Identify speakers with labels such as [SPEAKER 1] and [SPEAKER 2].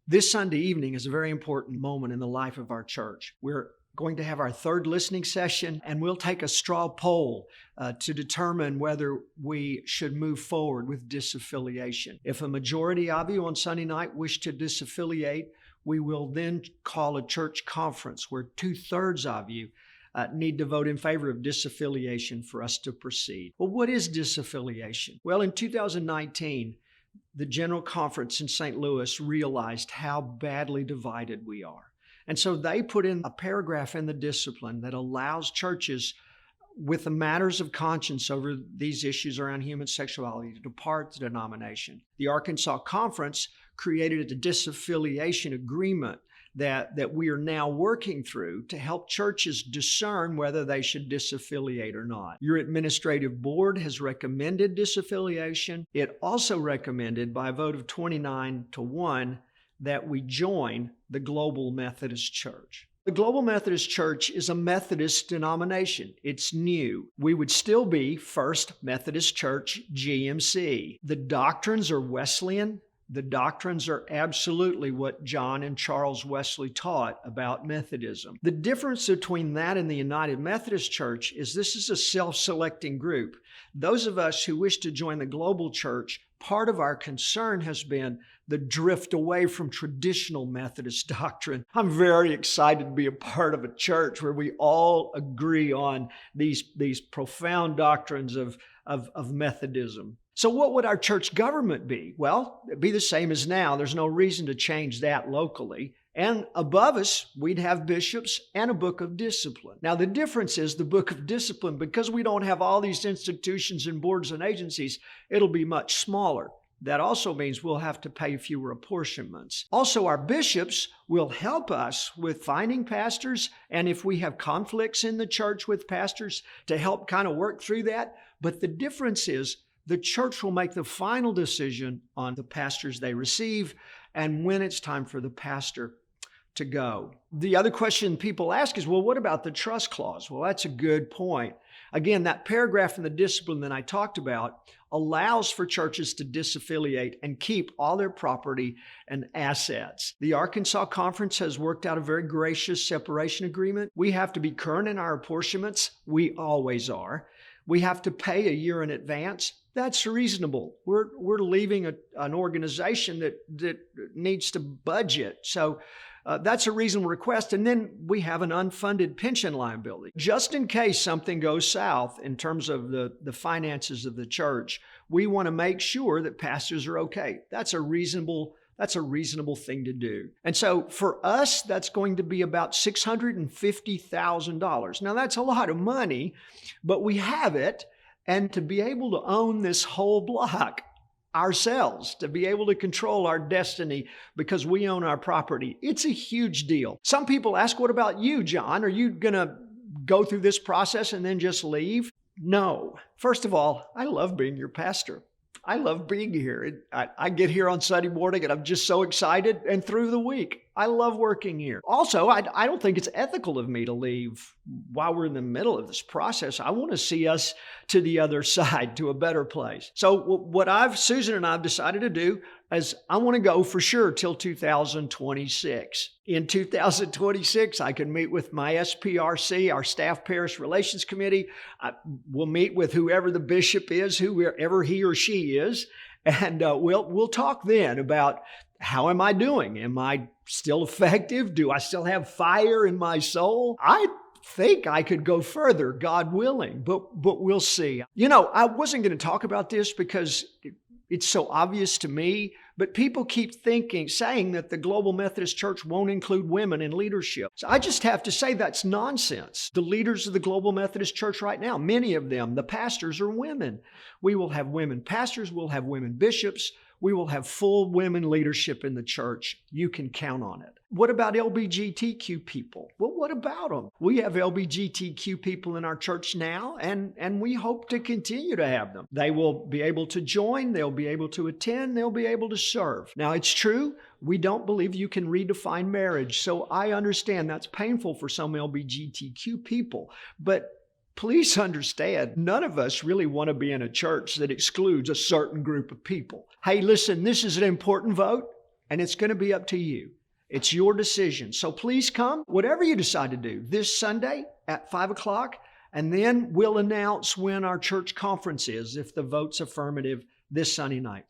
[SPEAKER 1] This Sunday evening is a very important moment in the life of our church. We're going to have our third listening session, and we'll take a straw poll to determine whether we should move forward with disaffiliation. If a majority of you on Sunday night wish to disaffiliate, we will then call a church conference where 2/3 of you need to vote in favor of disaffiliation for us to proceed. Well, what is disaffiliation? Well, in 2019, the General Conference in St. Louis realized how badly divided we are. And so they put in a paragraph in the discipline that allows churches with the matters of conscience over these issues around human sexuality to depart the denomination. The Arkansas Conference created a disaffiliation agreement that we are now working through to help churches discern whether they should disaffiliate or not. Your administrative board has recommended disaffiliation. It also recommended by a vote of 29-1 that we join the Global Methodist Church. The Global Methodist Church is a Methodist denomination. It's new. We would still be First Methodist Church, GMC. The doctrines are Wesleyan. The doctrines are absolutely what John and Charles Wesley taught about Methodism. The difference between that and the United Methodist Church is this is a self-selecting group. Those of us who wish to join the global church, part of our concern has been the drift away from traditional Methodist doctrine. I'm very excited to be a part of a church where we all agree on these profound doctrines of Methodism. So what would our church government be? Well, it'd be the same as now. There's no reason to change that locally. And above us, we'd have bishops and a book of discipline. Now, the difference is the book of discipline, because we don't have all these institutions and boards and agencies, it'll be much smaller. That also means we'll have to pay fewer apportionments. Also, our bishops will help us with finding pastors, and if we have conflicts in the church with pastors, to help kind of work through that. But the difference is the church will make the final decision on the pastors they receive and when it's time for the pastor to go. The other question people ask is, well, what about the trust clause? Well, that's a good point. Again, that paragraph in the discipline that I talked about allows for churches to disaffiliate and keep all their property and assets. The Arkansas Conference has worked out a very gracious separation agreement. We have to be current in our apportionments. We always are. We have to pay a year in advance. That's reasonable. We're leaving an organization that needs to budget. So that's a reasonable request. And then we have an unfunded pension liability. Just in case something goes south in terms of the finances of the church, we want to make sure that pastors are okay. That's a reasonable thing to do. And so for us, that's going to be about $650,000. Now, that's a lot of money, but we have it. And to be able to own this whole block ourselves, to be able to control our destiny because we own our property, it's a huge deal. Some people ask, what about you, John? Are you going to go through this process and then just leave? No. First of all, I love being your pastor. I love being here. I get here on Sunday morning and I'm just so excited, and through the week. I love working here. Also, I don't think it's ethical of me to leave while we're in the middle of this process. I want to see us to the other side, to a better place. So what Susan and I have decided to do is I want to go for sure till 2026. In 2026, I can meet with my SPRC, our Staff Parish Relations Committee. We'll meet with whoever the bishop is, whoever he or she is, and we'll talk then about how am I doing? Am I still effective? Do I still have fire in my soul? I think I could go further, God willing, but we'll see. You know, I wasn't going to talk about this because it's so obvious to me, but people keep saying that the Global Methodist Church won't include women in leadership. So I just have to say that's nonsense. The leaders of the Global Methodist Church right now, many of them, the pastors, are women. We will have women pastors, we'll have women bishops, we will have full women leadership in the church. You can count on it. What about LGBTQ people? Well, what about them? We have LGBTQ people in our church now, and we hope to continue to have them. They will be able to join, they'll be able to attend, they'll be able to serve. Now, it's true, we don't believe you can redefine marriage, so I understand that's painful for some LGBTQ people, but please understand, none of us really want to be in a church that excludes a certain group of people. Hey, listen, this is an important vote. and it's going to be up to you. It's your decision. So please come, whatever you decide to do, this Sunday at 5 o'clock, and then we'll announce when our church conference is if the vote's affirmative this Sunday night.